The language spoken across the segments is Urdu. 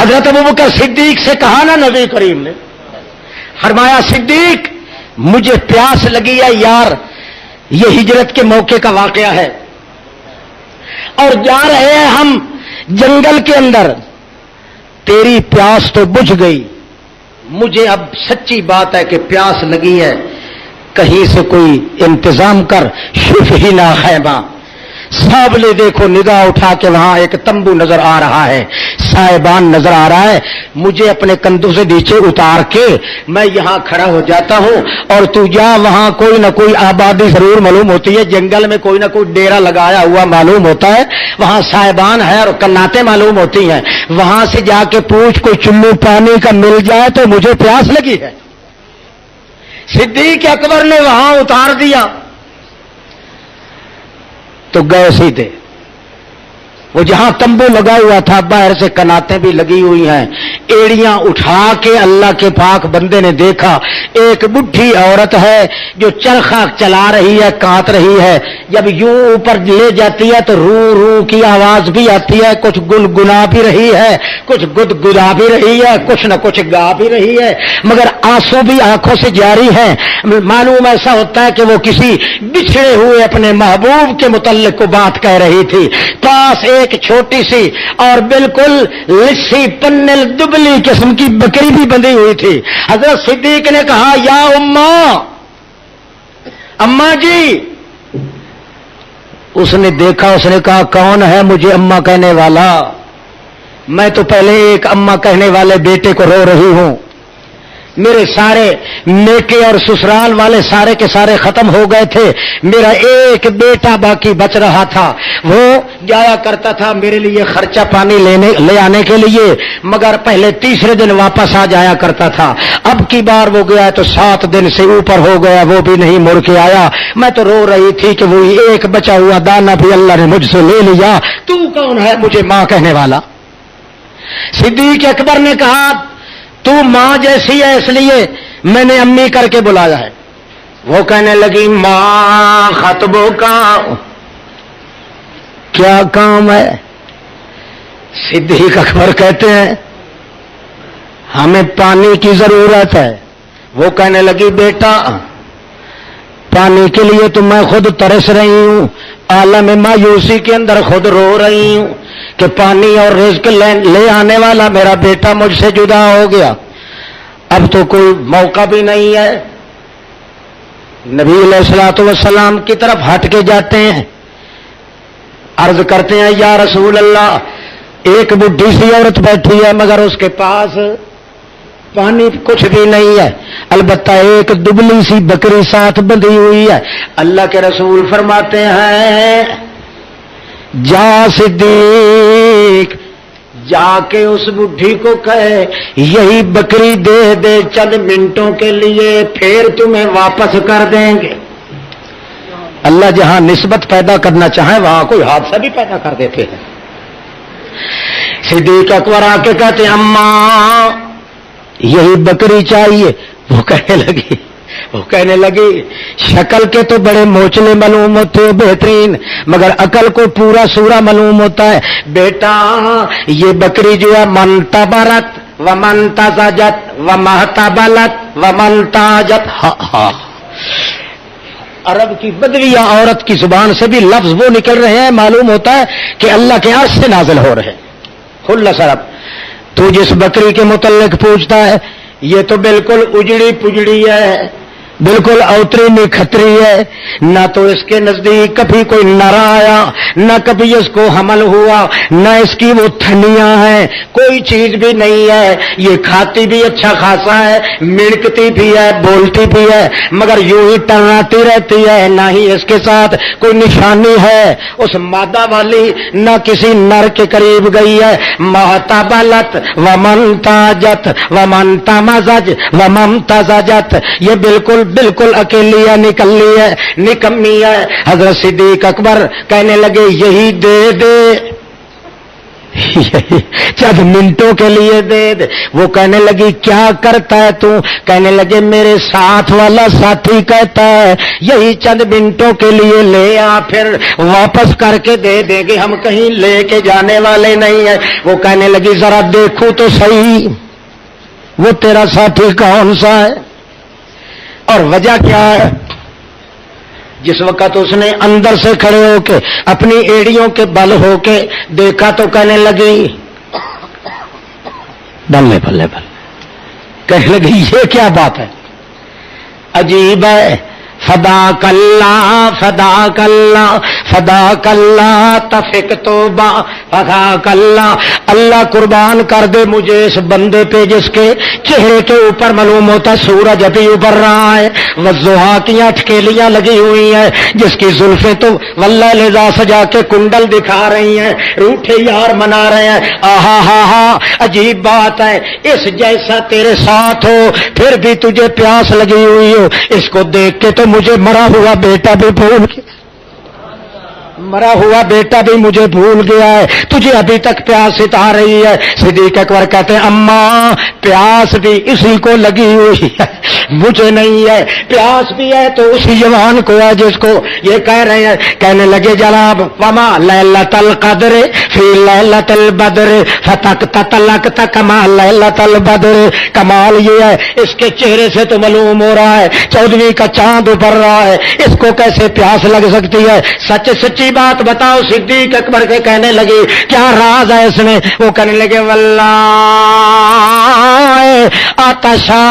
حضرت ابوبکر صدیق سے کہا نا نبی کریم نے، فرمایا صدیق مجھے پیاس لگی ہے یار، یہ ہجرت کے موقع کا واقعہ ہے اور جا رہے ہیں ہم جنگل کے اندر، تیری پیاس تو بجھ گئی، مجھے اب سچی بات ہے کہ پیاس لگی ہے، کہیں سے کوئی انتظام کر، شف ہی نہ خیمہ۔ صاحب نے دیکھو نگاہ اٹھا کے وہاں ایک تمبو نظر آ رہا ہے، سائبان نظر آ رہا ہے، مجھے اپنے کندھوں سے نیچے اتار کے میں یہاں کھڑا ہو جاتا ہوں اور تو جا، وہاں کوئی نہ کوئی آبادی ضرور معلوم ہوتی ہے، جنگل میں کوئی نہ کوئی ڈیرا لگایا ہوا معلوم ہوتا ہے، وہاں سائبان ہے اور کناتیں معلوم ہوتی ہیں، وہاں سے جا کے پوچھ کوئی چلو پانی کا مل جائے تو مجھے پیاس لگی ہے۔ صدیق اکبر نے وہاں اتار دیا تو گئے سیدھے، وہ جہاں تمبو لگا ہوا تھا باہر سے کناتیں بھی لگی ہوئی ہیں، ایڑیاں اٹھا کے اللہ کے پاک بندے نے دیکھا ایک بڈھی عورت ہے جو چرخا چلا رہی ہے، کاٹ رہی ہے، جب یوں اوپر لے جاتی ہے تو رو رو کی آواز بھی آتی ہے، کچھ گنگنا بھی رہی ہے، کچھ گدگدا بھی رہی ہے، کچھ نہ کچھ گا بھی رہی ہے، مگر آنسو بھی آنکھوں سے جاری ہیں۔ معلوم ایسا ہوتا ہے کہ وہ کسی بچھڑے ہوئے اپنے محبوب کے متعلق کو بات کہہ رہی تھی۔ پاس ایک چھوٹی سی اور بالکل لسی پنل دبلی قسم کی بکری بھی بندھی ہوئی تھی۔ حضرت صدیق نے کہا یا اماں جی، اس نے دیکھا، اس نے کہا کون ہے مجھے اماں کہنے والا؟ میں تو پہلے ایک اماں کہنے والے بیٹے کو رو رہی ہوں، میرے سارے نیکے اور سسرال والے سارے کے سارے ختم ہو گئے تھے، میرا ایک بیٹا باقی بچ رہا تھا، وہ جایا کرتا تھا میرے لیے خرچہ پانی لے آنے کے لیے، مگر پہلے تیسرے دن واپس آ جایا کرتا تھا، اب کی بار وہ گیا تو 7 دن سے اوپر ہو گیا، وہ بھی نہیں مڑ کے آیا۔ میں تو رو رہی تھی کہ وہی ایک بچا ہوا دانا بھی اللہ نے مجھ سے لے لیا، تو کون ہے مجھے ماں کہنے والا؟ صدیق اکبر نے کہا تو ماں جیسی ہے اس لیے میں نے امی کر کے بلایا ہے۔ وہ کہنے لگی ماں خطبوں کا کیا کام ہے؟ صدیق اکبر کہتے ہیں ہمیں پانی کی ضرورت ہے۔ وہ کہنے لگی بیٹا پانی کے لیے تو میں خود ترس رہی ہوں، عالم مایوسی کے اندر خود رو رہی ہوں کہ پانی اور رزق لے آنے والا میرا بیٹا مجھ سے جدا ہو گیا، اب تو کوئی موقع بھی نہیں ہے۔ نبی علیہ الصلوۃ والسلام کی طرف ہٹ کے جاتے ہیں، عرض کرتے ہیں یا رسول اللہ ایک بڈھی سی عورت بیٹھی ہے مگر اس کے پاس پانی کچھ بھی نہیں ہے، البتہ ایک دبلی سی بکری ساتھ بندھی ہوئی ہے۔ اللہ کے رسول فرماتے ہیں جا صدیق، جا کے اس بڈھی کو کہے یہی بکری دے دے چند منٹوں کے لیے، پھر تمہیں واپس کر دیں گے۔ اللہ جہاں نسبت پیدا کرنا چاہے وہاں کوئی حادثہ بھی پیدا کر دیتے ہیں۔ صدیق اکبر آ کے کہتے ہیں اماں یہی بکری چاہیے۔ وہ کہنے لگی شکل کے تو بڑے موچلے معلوم ہوتے ہو بہترین، مگر عقل کو پورا سورا معلوم ہوتا ہے۔ بیٹا یہ بکری جو ہے من تبرت ومن تزجت ومحتبلت ومن تاجت، عرب کی بدویہ عورت کی زبان سے بھی لفظ وہ نکل رہے ہیں، معلوم ہوتا ہے کہ اللہ کے عرش سے نازل ہو رہے ہیں۔ خلص عرب تو جس بکری کے متعلق پوچھتا ہے یہ تو بالکل اجڑی پجڑی ہے، بالکل اوتری نکھتری ہے، نہ تو اس کے نزدیک کبھی کوئی نر آیا، نہ کبھی اس کو حمل ہوا، نہ اس کی وہ تھنیاں ہیں، کوئی چیز بھی نہیں ہے، یہ کھاتی بھی اچھا خاصا ہے، مڑکتی بھی ہے، بولتی بھی ہے، مگر یوں ہی ٹنگاتی رہتی ہے، نہ ہی اس کے ساتھ کوئی نشانی ہے اس مادہ والی، نہ کسی نر کے قریب گئی ہے۔ محتبلت ومن تاجت ومن تمزج ومن تزجت، یہ بالکل اکیلی ہے، نکلی ہے، نکمی ہے۔ حضرت صدیق اکبر کہنے لگے یہی دے دے۔ چند منٹوں کے لیے دے دے. وہ کہنے لگی کیا کرتا ہے تو؟ کہنے لگے میرے ساتھ والا ساتھی کہتا ہے یہی چند منٹوں کے لیے لے آ، پھر واپس کر کے دے دیں گے، ہم کہیں لے کے جانے والے نہیں ہیں. وہ کہنے لگی ذرا دیکھو تو صحیح وہ تیرا ساتھی کون سا ہے اور وجہ کیا ہے. جس وقت اس نے اندر سے کھڑے ہو کے اپنی ایڑیوں کے بل ہو کے دیکھا تو کہنے لگی بلے بلے بلے، کہنے لگی یہ کیا بات ہے، عجیب ہے. فداک اللہ فداک اللہ فداک اللہ تفق توبہ فداک اللہ، اللہ قربان کر دے مجھے اس بندے پہ جس کے چہرے کے اوپر معلوم ہوتا سورج ابھی ابھر رہا ہے، والضحیٰ کی اٹھکیلیاں لگی ہوئی ہیں، جس کی زلفیں تو واللہ لذا سجا کے کنڈل دکھا رہی ہیں، روٹھے یار منا رہے ہیں. آہا ہا ہا عجیب بات ہے، اس جیسا تیرے ساتھ ہو پھر بھی تجھے پیاس لگی ہوئی ہو. اس کو دیکھ کے تو مجھے مرا ہوا بیٹا بھی بھول گیا، مرا ہوا بیٹا بھی مجھے بھول گیا ہے، تجھے ابھی تک پیاس ستا رہی ہے. صدیق اکبر کہتے ہیں اماں پیاس بھی اسی کو لگی ہوئی ہے، مجھے نہیں ہے. پیاس بھی ہے تو اسی جوان کو ہے جس کو یہ کہہ رہے ہیں. کہنے لگے جناب وما لیلۃ القدر فی لیلۃ البدر فتقت لقت کما لیلۃ البدر. کمال یہ ہے اس کے چہرے سے تو معلوم ہو رہا ہے 14ویں کا چاند ابھر رہا ہے، اس کو کیسے پیاس لگ سکتی ہے. سچ سچی بات بتاؤ. صدیق اکبر کے کہنے لگی کیا راز ہے اس میں؟ وہ کہنے لگے واللہ آتشا،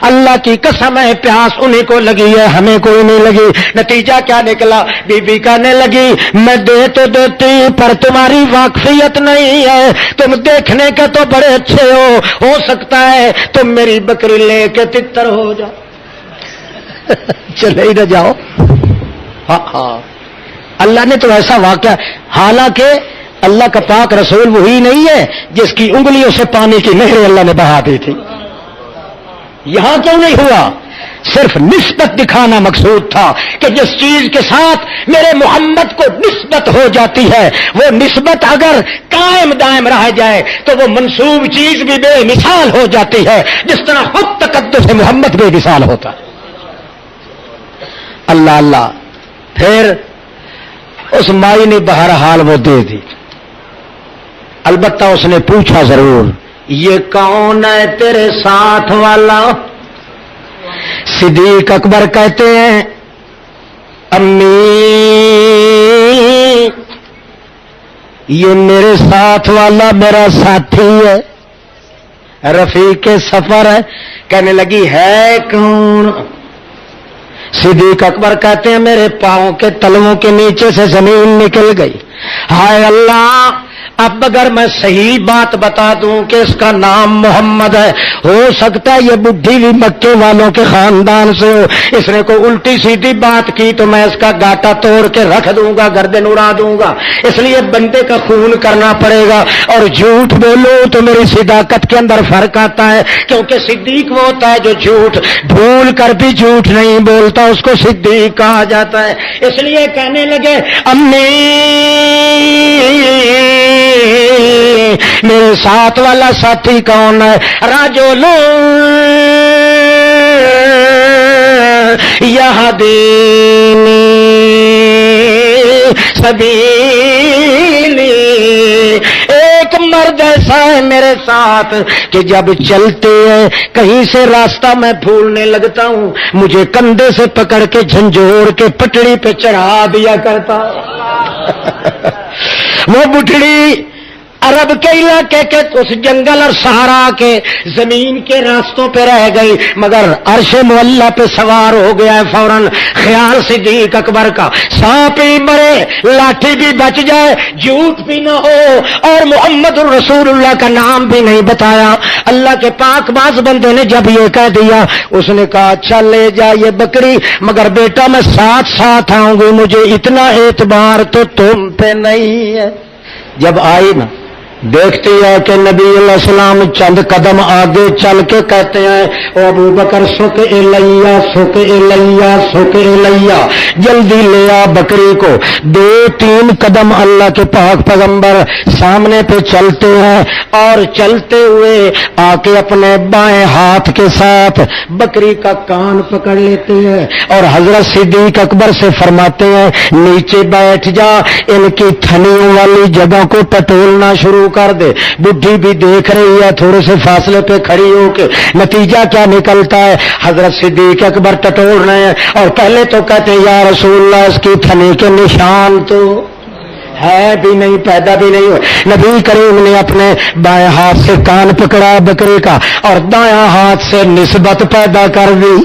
اللہ کی قسم ہے پیاس انہیں کو لگی ہے ہمیں کوئی نہیں لگی. نتیجہ کیا نکلا؟ بی بی کہنے لگی میں دے تو دیتی پر تمہاری واقفیت نہیں ہے، تم دیکھنے کے تو بڑے اچھے ہو سکتا ہے تم میری بکری لے کے تتر ہو جاؤ. چلے ہی نہ جاؤ. ہاں ہاں اللہ نے تو ایسا واقعہ، حالانکہ اللہ کا پاک رسول وہی نہیں ہے جس کی انگلیوں سے پانی کی نہریں اللہ نے بہا دی تھی. یہاں کیوں نہیں ہوا؟ صرف نسبت دکھانا مقصود تھا کہ جس چیز کے ساتھ میرے محمد کو نسبت ہو جاتی ہے وہ نسبت اگر قائم دائم رہ جائے تو وہ منسوب چیز بھی بے مثال ہو جاتی ہے، جس طرح خود تقدس محمد بے مثال ہوتا ہے. اللہ اللہ. پھر اس مائی نے بہرحال وہ دے دی. البتہ اس نے پوچھا ضرور یہ کون ہے تیرے ساتھ والا؟ صدیق اکبر کہتے ہیں امی یہ میرے ساتھ والا میرا ساتھی ہے، رفیق سفر ہے. کہنے لگی ہے کون؟ صدیق اکبر کہتے ہیں میرے پاؤں کے تلووں کے نیچے سے زمین نکل گئی. ہائے اللہ، اب اگر میں صحیح بات بتا دوں کہ اس کا نام محمد ہے، ہو سکتا ہے یہ بڈھی بھی مکے والوں کے خاندان سے ہو، اس نے کوئی الٹی سیدھی بات کی تو میں اس کا گاٹا توڑ کے رکھ دوں گا، گردن اڑا دوں گا. اس لیے بندے کا خون کرنا پڑے گا. اور جھوٹ بولو تو میری صداقت کے اندر فرق آتا ہے، کیونکہ صدیق وہ ہوتا ہے جو جھوٹ بھول کر بھی جھوٹ نہیں بولتا، اس کو صدیق کہا جاتا ہے. اس لیے کہنے لگے امی میرے ساتھ والا ساتھی کون ہے؟ رجل یہدینی سبیلی، ایک مرد ایسا ہے میرے ساتھ کہ جب چلتے ہیں کہیں سے راستہ میں بھولنے لگتا ہوں، مجھے کندھے سے پکڑ کے جھنجھوڑ کے پٹڑی پہ چڑھا دیا کرتا. وہ بٹھڑی عرب کے علاقے کے اس جنگل اور صحرا کے زمین کے راستوں پہ رہ گئی، مگر عرش معلیٰ پہ سوار ہو گیا ہے فوراً. خیال صدیق اکبر کا سانپ بھی مرے، لاٹھی بھی بچ جائے، جھوٹ بھی نہ ہو اور محمد الرسول اللہ کا نام بھی نہیں بتایا. اللہ کے پاک باز بندے نے جب یہ کہہ دیا اس نے کہا اچھا لے جا یہ بکری، مگر بیٹا میں ساتھ ساتھ آؤں گی، مجھے اتنا اعتبار تو تم پہ نہیں ہے. جب آئی نا دیکھتی ہے کہ نبی علیہ السلام چند قدم آگے چل کے کہتے ہیں او ابو بکر سک الیہ سک الیہ سک الیہ، جلدی لے آ بکری کو۔ 2-3 قدم اللہ کے پاک پیغمبر سامنے پہ چلتے ہیں اور چلتے ہوئے آ کے اپنے بائیں ہاتھ کے ساتھ بکری کا کان پکڑ لیتے ہیں اور حضرت صدیق اکبر سے فرماتے ہیں نیچے بیٹھ جا، ان کی تھنیوں والی جگہ کو ٹٹولنا شروع کر دے۔ بڈھی بھی دیکھ رہی ہے تھوڑے سے فاصلے پہ کھڑی ہو کے، نتیجہ کیا نکلتا ہے؟ حضرت صدیق اکبر ٹٹول رہے ہیں اور پہلے تو کہتے ہیں یا رسول اللہ اس کی تھنی کے نشان تو ہے بھی نہیں، پیدا بھی نہیں ہوئے۔ نبی کریم نے اپنے بائیں ہاتھ سے کان پکڑا بکری کا اور دایاں ہاتھ سے نسبت پیدا کر دی۔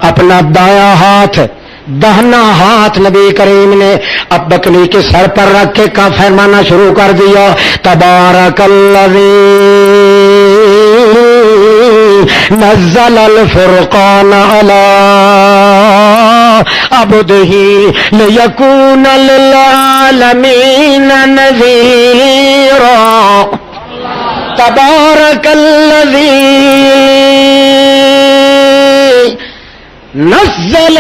اپنا دایاں ہاتھ دہنا ہاتھ نبی کریم نے اب بکری کے سر پر رکھ کے کا فرمانا شروع کر دیا تبارک الذی نزل الفرقان علی عبدہ لیکون للعالمین نذیرا تبارک الذی نزل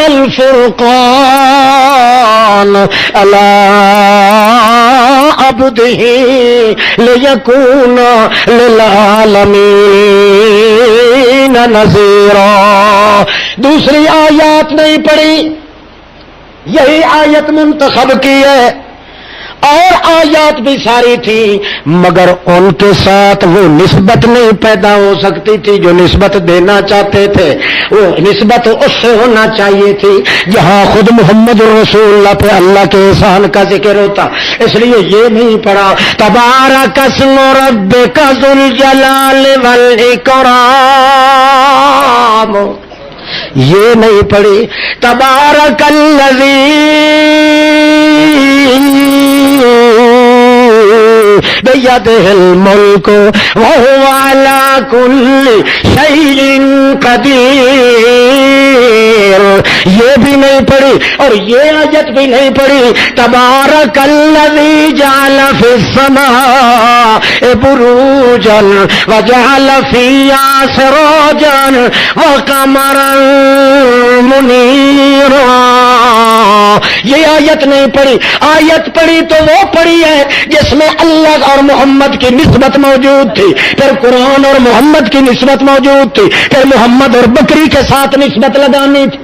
الفرقان علی عبدہ لیکون للعالمین نذیرا۔ دوسری آیات نہیں پڑھی، یہی آیت منتخب کی ہے اور آیات بھی ساری تھی، مگر ان کے ساتھ وہ نسبت نہیں پیدا ہو سکتی تھی جو نسبت دینا چاہتے تھے۔ وہ نسبت اس سے ہونا چاہیے تھی جہاں خود محمد رسول اللہ پہ اللہ کے احسان کا ذکر ہوتا، اس لیے یہ نہیں پڑھا تبارک اسم ربک ذو الجلال والاکرام، یہ نہیں پڑھی تبارک الذی بیدہ الملک وہو علی کل شیء قدیر، یہ بھی نہیں پڑھی اور یہ آیت بھی نہیں پڑھی تبارک الذی جعل فی السماء بروجا وجعل فیہا سراجا وقمرا منیرا، یہ آیت نہیں پڑھی۔ آیت پڑھی تو وہ پڑھی ہے جس میں اللہ اور محمد کی نسبت موجود تھی، پھر قرآن اور محمد کی نسبت موجود تھی، پھر محمد اور بکری کے ساتھ نسبت لگانی تھی۔